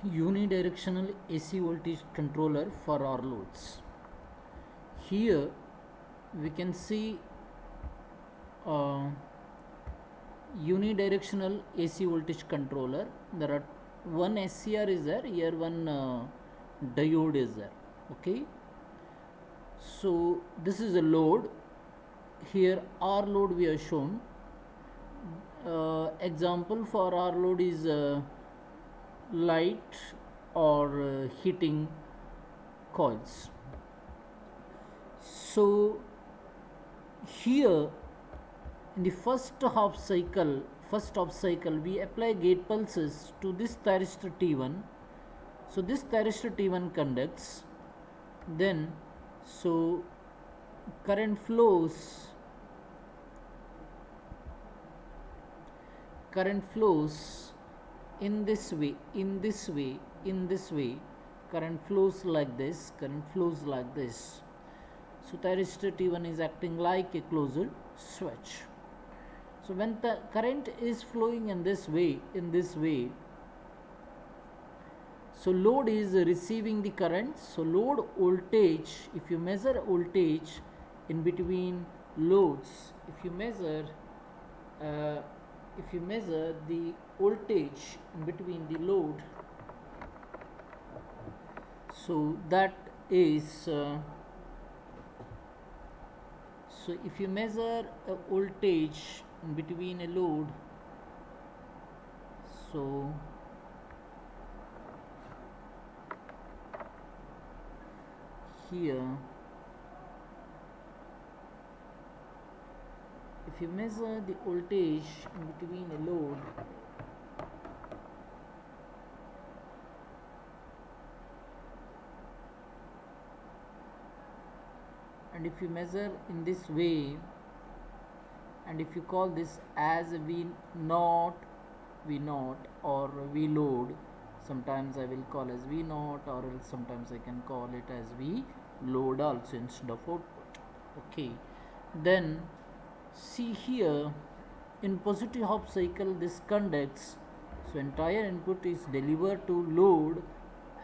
Unidirectional AC voltage controller for our loads. Here we can see unidirectional AC voltage controller. There are one SCR is there, here one diode is there. Okay, so this is a load. Here R load we have shown. Example for R load is light or heating coils. So here in the first half cycle we apply gate pulses to this thyristor T1. So this thyristor T1 conducts, then so current flows in this way, current flows like this, so thyristor T1 is acting like a closed switch. So when the current is flowing in this way, so load is receiving the current. So load voltage, if you measure voltage in between loads, if you measure the voltage in between the load, so that is so if you measure a voltage in between a load, so here if you measure the voltage in between a load, and if you measure in this way, and if you call this as V0 or V load, sometimes I will call as V0, or else sometimes I can call it as V load also instead of output. Okay, then see here in positive half cycle this conducts, so entire input is delivered to load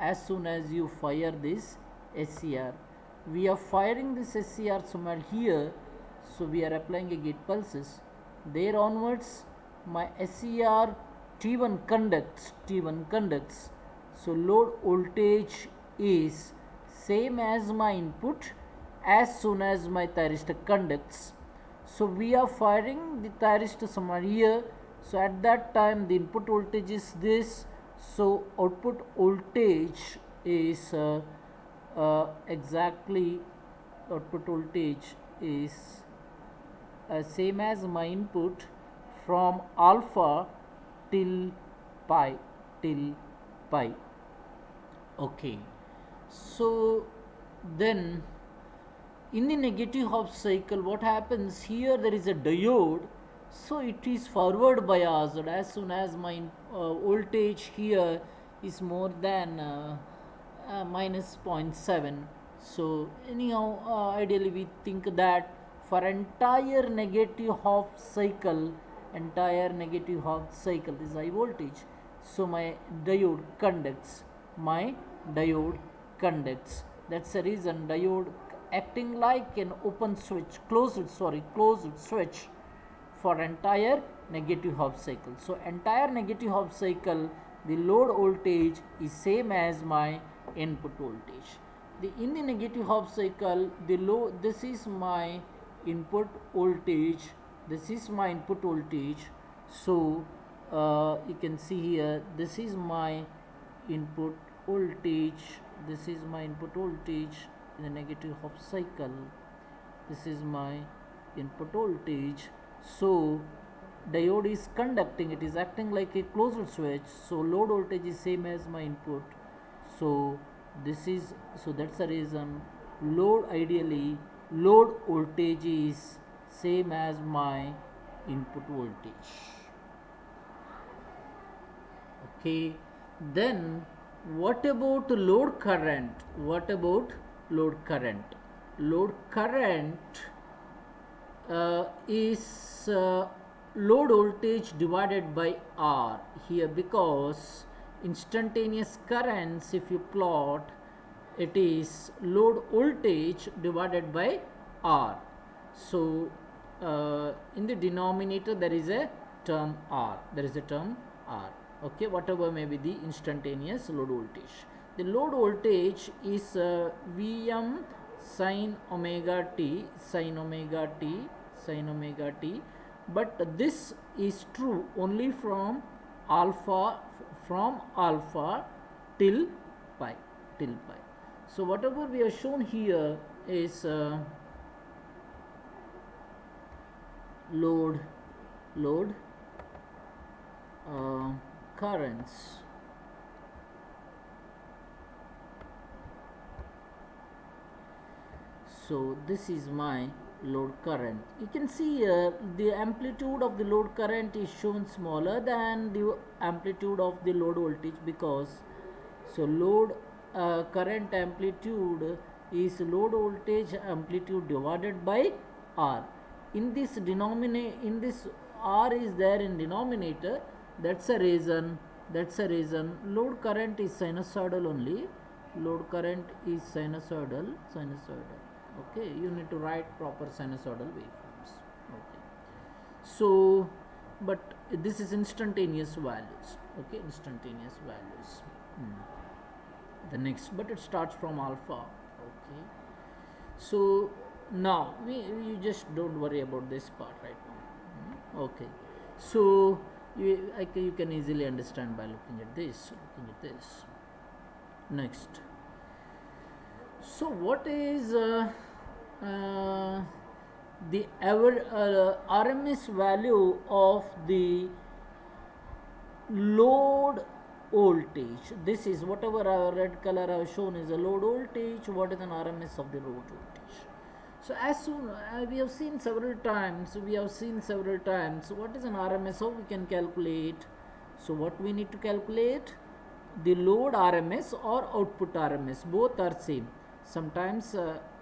as soon as you fire this SCR. We are firing this SCR somewhere here, so we are applying a gate pulses. There onwards my SCR T1 conducts, so load voltage is same as my input as soon as my thyristor conducts. So we are firing the thyristor somewhere here, so at that time the input voltage is this, so output voltage is exactly output voltage is same as my input from alpha till pi till pi. Okay, so then in the negative half cycle, what happens here? There is a diode, so it is forward biased. As soon as my voltage here is more than minus 0.7, so anyhow, ideally we think that for entire negative half cycle, this high voltage, so my diode conducts, that's the reason diode acting like an open switch, closed switch for entire negative half cycle. So entire negative half cycle, the load voltage is same as my input voltage. In the negative half cycle, this is my input voltage, so you can see here, this is my input voltage, in the negative half cycle, this is my input voltage. So diode is conducting, it is acting like a closed switch, so load voltage is same as my input. So that's the reason ideally load voltage is same as my input voltage. Okay, then what about load current? Load current is load voltage divided by R here, because instantaneous currents, if you plot, it is load voltage divided by R. So in the denominator there is a term R. Okay, whatever may be the instantaneous load voltage. The load voltage is Vm sin omega t, but this is true only from alpha till pi. So whatever we have shown here is load currents. So this is my load current. You can see the amplitude of the load current is shown smaller than the amplitude of the load voltage, because so load current amplitude is load voltage amplitude divided by R. In this R is there in denominator. That's a reason load current is sinusoidal only. Okay, you need to write proper sinusoidal waveforms. Okay, so but this is instantaneous values. The next, but it starts from alpha. Okay, so now you just don't worry about this part right now. Okay, so you can easily understand by looking at this. Next, so what is the RMS value of the load voltage? This is whatever red color I have shown is a load voltage. What is an RMS of the load voltage? So as soon we have seen several times, what is an RMS, how we can calculate. So what we need to calculate, the load RMS or output RMS, both are same. Sometimes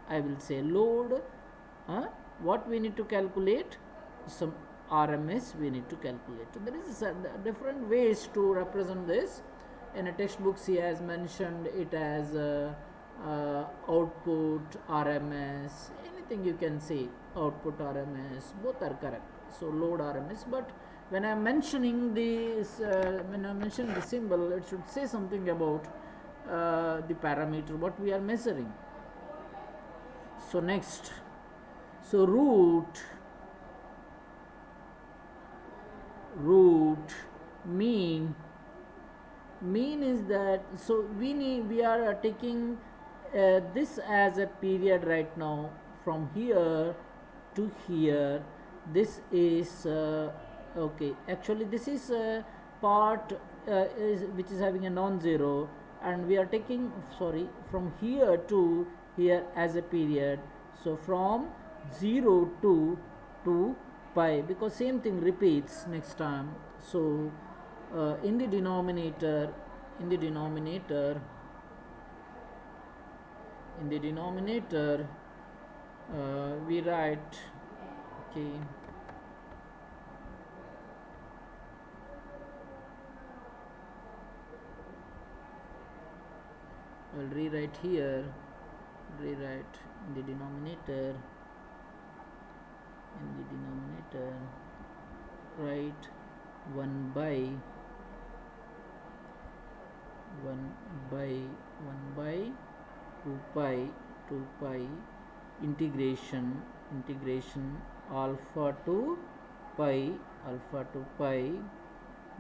I will say load, what we need to calculate, some RMS we need to calculate. There is different ways to represent this. In a textbook he has mentioned it as output RMS, anything you can say, output RMS, both are correct. So load RMS, but when I am mentioning this, when I mention the symbol, it should say something about the parameter what we are measuring. So next, so root mean mean is that, so we are taking this as a period right now from here to here. This is okay, actually this is part which is having a non-zero, and we are taking, sorry, from here to here as a period. So from 0 to 2 pi, because same thing repeats next time. So in the denominator, in the denominator in the denominator we write, okay, I'll rewrite here, rewrite in the denominator, write 1 by 2 pi integration alpha to pi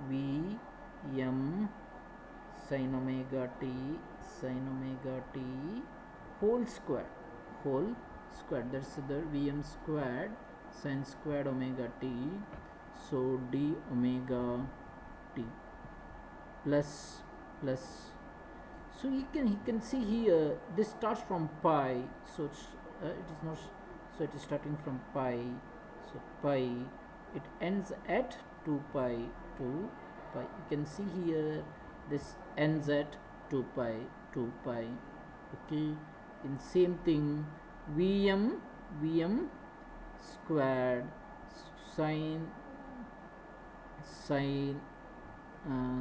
v m sin omega t whole square, that's the vm squared sin squared omega t, so d omega t plus, so he can see here this starts from pi, so it is not, so it is starting from pi, so pi, it ends at 2 pi. You can see here this ends at 2 pi. Okay, in same thing vm squared sin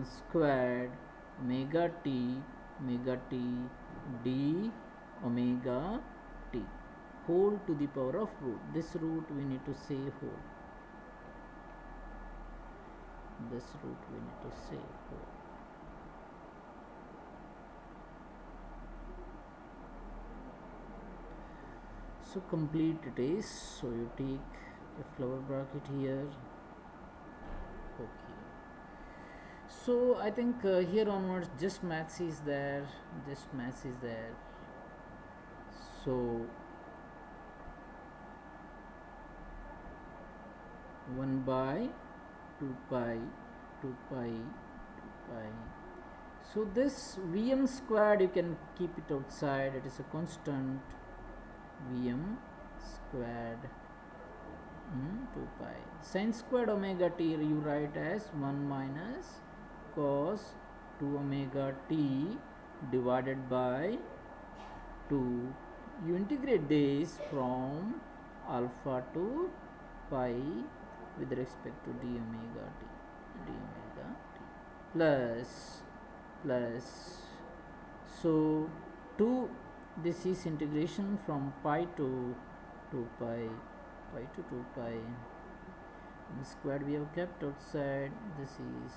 squared omega t d omega t whole to the power of root. This root we need to say whole. So complete it is. So you take a flower bracket here. Okay. So I think here onwards just maths is there. So 1 by 2 pi. So this Vm squared you can keep it outside. It is a constant. Vm squared 2 pi. Sin squared omega t you write as 1 minus cos 2 omega t divided by 2. You integrate this from alpha to pi with respect to d omega t plus so 2, this is integration from pi to 2 pi, to 2 pi. The squared we have kept outside. This is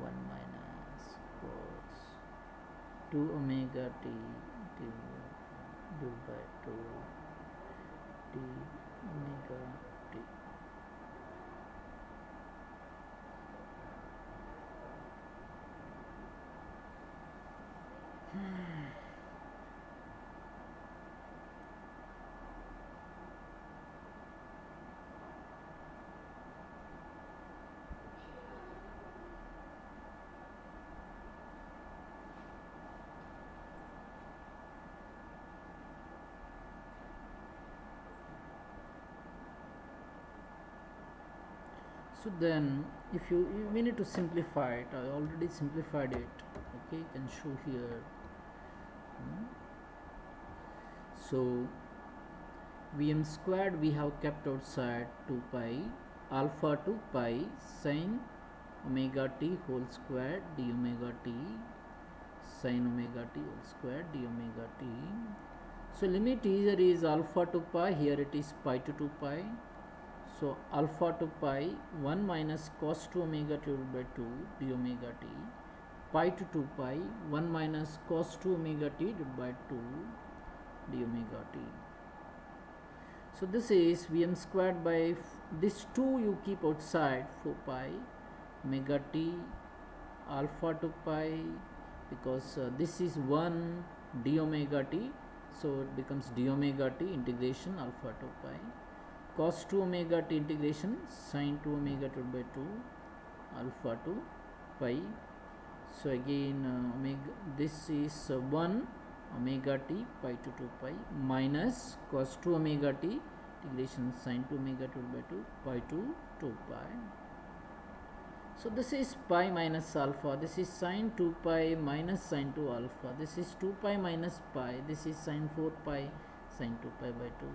1 minus cos 2 omega t divided by 2 d omega t. So then if we need to simplify it. I already simplified it. Okay, you can show here. So Vm squared we have kept outside 2 pi alpha to pi sin omega t whole square d omega t sin omega t whole square d omega t. So limit here is alpha to pi, here it is pi to 2 pi. So alpha to pi 1 minus cos 2 omega t divided by 2 d omega t, pi to 2 pi 1 minus cos 2 omega t divided by 2 d omega t. So this is Vm squared by this 2 you keep outside 4 pi omega t alpha to pi, because this is 1 d omega t, so it becomes d omega t integration alpha to pi, cos 2 omega t integration sin 2 omega t by 2 alpha to pi. So again omega, this is 1 omega t pi to 2 pi minus cos 2 omega t integration sin 2 omega t by 2 pi to 2 pi. So this is pi minus alpha, this is sin 2 pi minus sin 2 alpha, this is 2 pi minus pi, this is sin 4 pi sin 2 pi by 2,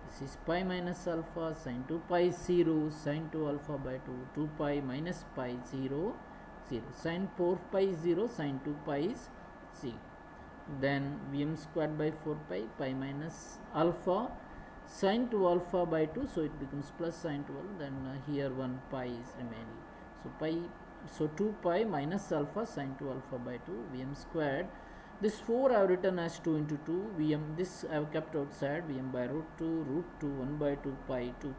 this is pi minus alpha, sin 2 pi 0, sin 2 alpha by 2, 2 pi minus pi 0, 0, sin 4 pi 0, sin 2 pi is 0. Then Vm squared by 4 pi, pi minus alpha, sin 2 alpha by 2, so it becomes plus sin 12, then here 1 pi is remaining. So pi, so 2 pi minus alpha sin 2 alpha by 2 Vm squared. This 4 I have written as 2 into 2 Vm, this I have kept outside, Vm by root 2 1 by 2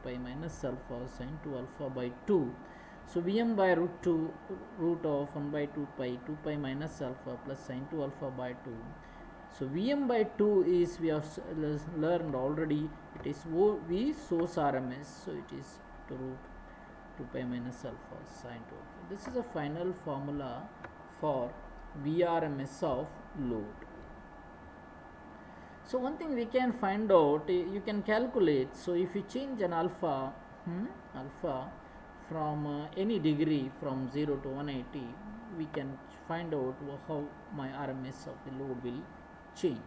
pi minus alpha sin 2 alpha by 2. So Vm by root 2 root of 1 by 2 pi minus alpha plus sin 2 alpha by 2. So Vm by 2 is, we have learned already, it is V source RMS, so it is to root 2 pi minus alpha sin 2 alpha. This is a final formula for VRMS of load. So one thing we can find out, you can calculate, so if you change an alpha from any degree from 0 to 180, we can find out how my RMS of the load will change.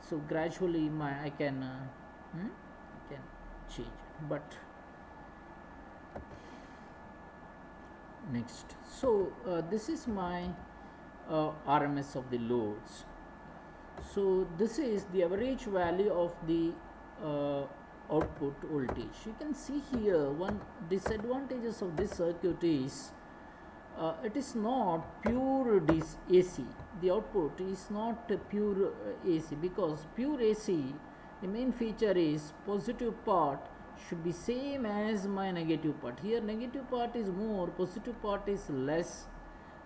So gradually I can change it. But next, so this is my RMS of the loads. So this is the average value of the output voltage. You can see here one disadvantages of this circuit is it is not pure AC. The output is not pure AC, because pure AC, the main feature is positive part should be same as my negative part. Here negative part is more, positive part is less.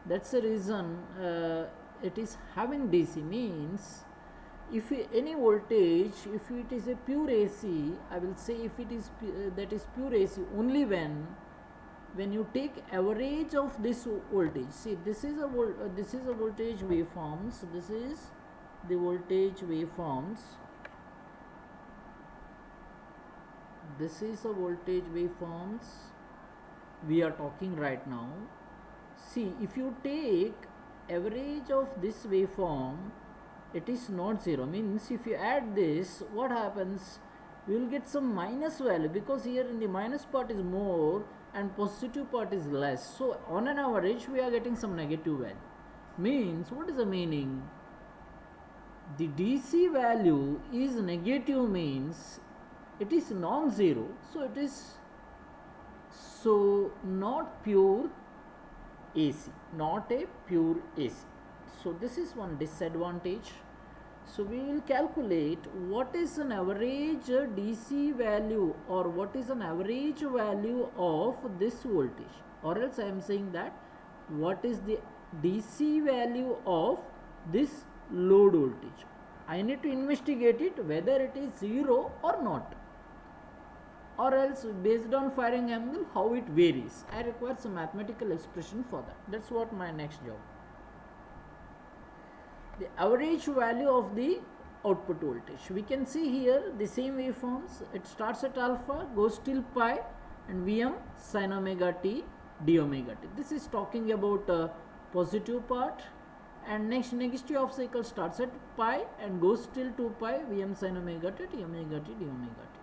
That's the reason it is having DC. Means if any voltage, if it is a pure AC, I will say if it is that is pure AC only when you take average of this voltage. See, this is a voltage waveforms. This is the voltage waveforms. This is a voltage waveforms we are talking right now. See, if you take average of this waveform, it is not 0. Means if you add this, what happens? We will get some minus value, because here in the minus part is more and positive part is less. So on an average we are getting some negative value. Means what is the meaning? The DC value is negative, means it is non-zero, so it is not pure AC, not a pure AC. So this is one disadvantage. So we will calculate what is an average DC value, or what is an average value of this voltage, or else I am saying that what is the DC value of this load voltage. I need to investigate it whether it is 0 or not, or else based on firing angle how it varies. I require some mathematical expression for that. That's what my next job. The average value of the output voltage. We can see here the same waveforms. It starts at alpha, goes till pi, and Vm sin omega t d omega t. This is talking about positive part, and next negative half cycle starts at pi and goes till 2 pi, Vm sin omega t d omega t d omega t.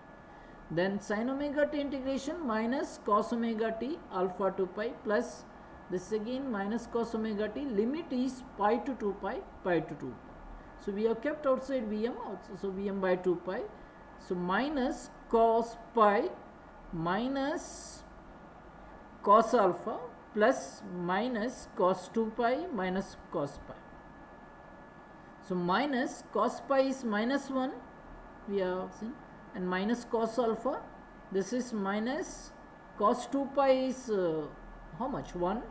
Then sin omega t integration minus cos omega t alpha to pi, plus this again minus cos omega t, limit is pi to 2 pi, pi to 2 pi. So we have kept outside Vm also, so Vm by 2 pi. So minus cos pi minus cos alpha plus minus cos 2 pi minus cos pi. So minus cos pi is minus 1, we have seen, and minus cos alpha, this is minus cos 2 pi is how much? 1.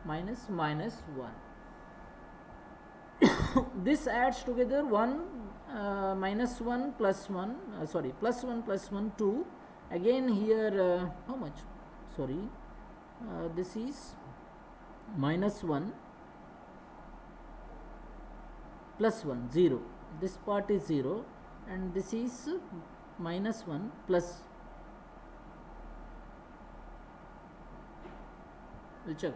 minus minus 1. This adds together 1 minus 1 plus 1 sorry plus 1 plus 1 2. Again here how much, sorry, this is minus 1 plus 1 0, this part is 0, and this is minus 1 plus, we'll check,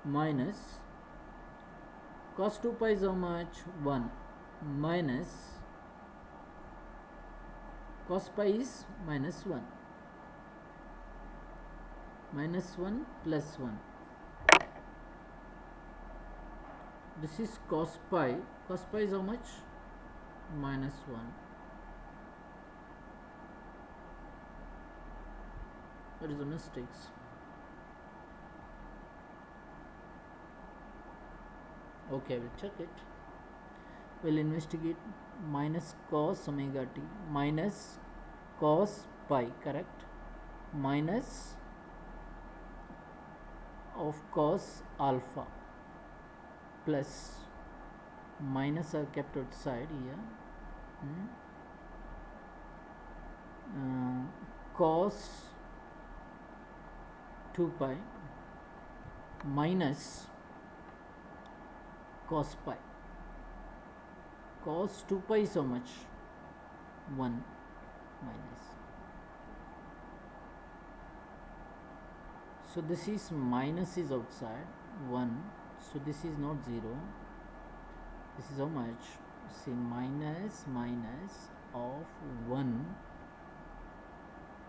minus cos 2 pi is how much, 1, minus cos pi is minus 1, minus 1 plus 1, this is cos pi is how much, minus 1, what is the mistakes? Okay, we'll check it. We'll investigate. Minus cos omega t minus cos pi, correct, minus of cos alpha plus minus are kept outside here, cos 2 pi minus cos pi. Cos 2 pi is how much, 1, minus, so this is minus is outside 1, so this is not 0, this is how much, say minus minus of 1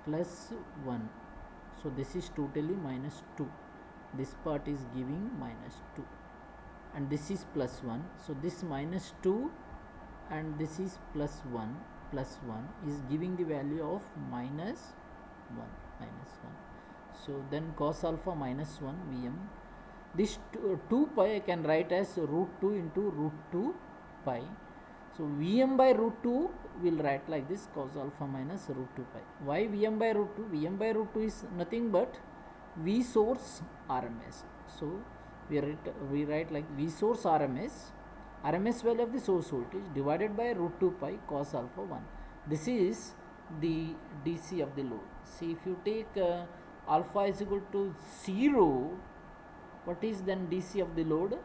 plus 1, so this is totally minus 2, this part is giving minus 2, and this is plus 1, so this minus 2 and this is plus 1 is giving the value of minus 1, so then cos alpha minus 1 Vm, this 2 pi I can write as root 2 into root 2 pi, so Vm by root 2 will write like this, cos alpha minus root 2 pi. Why Vm by root 2? Vm by root 2 is nothing but V source RMS, so we write like V source RMS value of the source voltage divided by root 2 pi cos alpha 1. This is the DC of the load. See, if you take alpha is equal to 0, what is then DC of the load?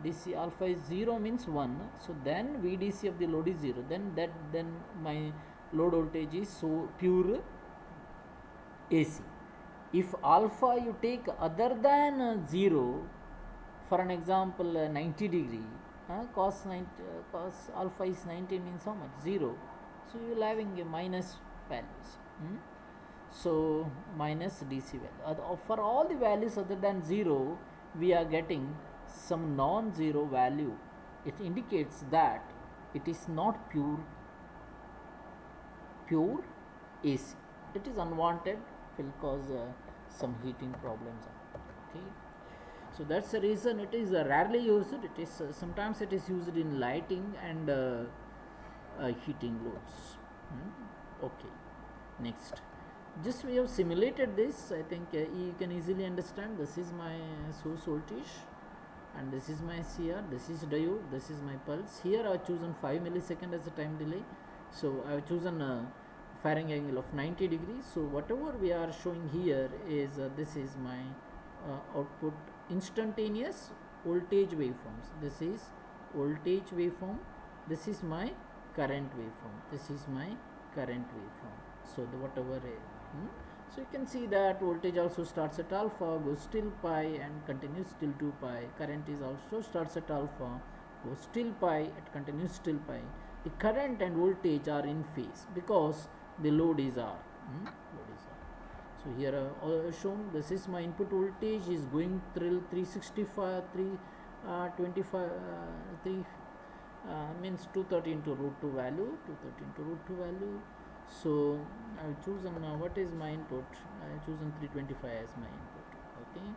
DC alpha is 0 means 1, so then VDC of the load is 0, then my load voltage is so pure AC. If alpha you take other than 0, for an example 90 degree, cos alpha is 90 means how much, 0, so you will having a minus values, so minus DC value. For all the values other than 0 we are getting some non-zero value. It indicates that it is not pure AC, it is unwanted, will cause some heating problems. Okay, so that's the reason it is rarely used. It is sometimes it is used in lighting and heating loads. Okay, next, just we have simulated this. I think you can easily understand. This is my source voltage and this is my CR, this is diode, this is my pulse. Here I have chosen 5 millisecond as a time delay, so I have chosen a firing angle of 90 degrees. So whatever we are showing here is this is my output instantaneous voltage waveforms. This is voltage waveform, this is my current waveform, this is my current waveform. So the whatever so you can see that voltage also starts at alpha, goes till pi and continues till 2 pi. Current is also starts at alpha, goes till pi, it continues till pi. The current and voltage are in phase because the load is R. So here shown, this is my input voltage is going till 365, 325, means 230 into root 2 value, 230 into root 2 value. So I have chosen what is my input? I have chosen 325 as my input. Okay,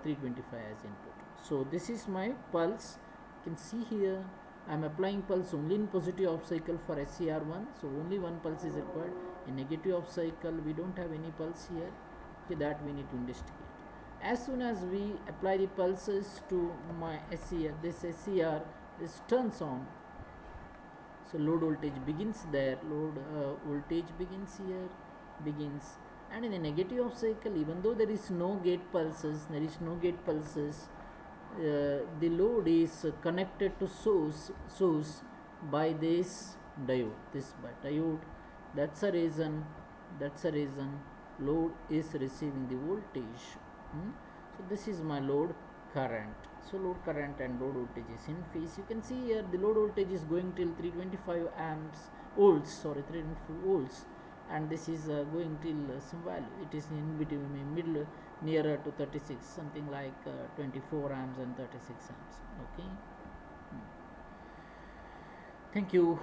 325 as input. So this is my pulse. You can see here I am applying pulse only in positive off cycle for SCR1, so only one pulse is required. In negative off cycle we don't have any pulse here. Okay, that we need to investigate. As soon as we apply the pulses to my SCR, this SCR is turns on. So load voltage begins there, load voltage begins here, begins, and in a negative of cycle, even though there is no gate pulses, the load is connected to source by this diode. That's a reason load is receiving the voltage. So this is my load current. So load current and load voltage is in phase. You can see here the load voltage is going till 325 volts, and this is going till some value. It is in between, middle, nearer to 36, something like 24 amps and 36 amps. Okay. Thank you.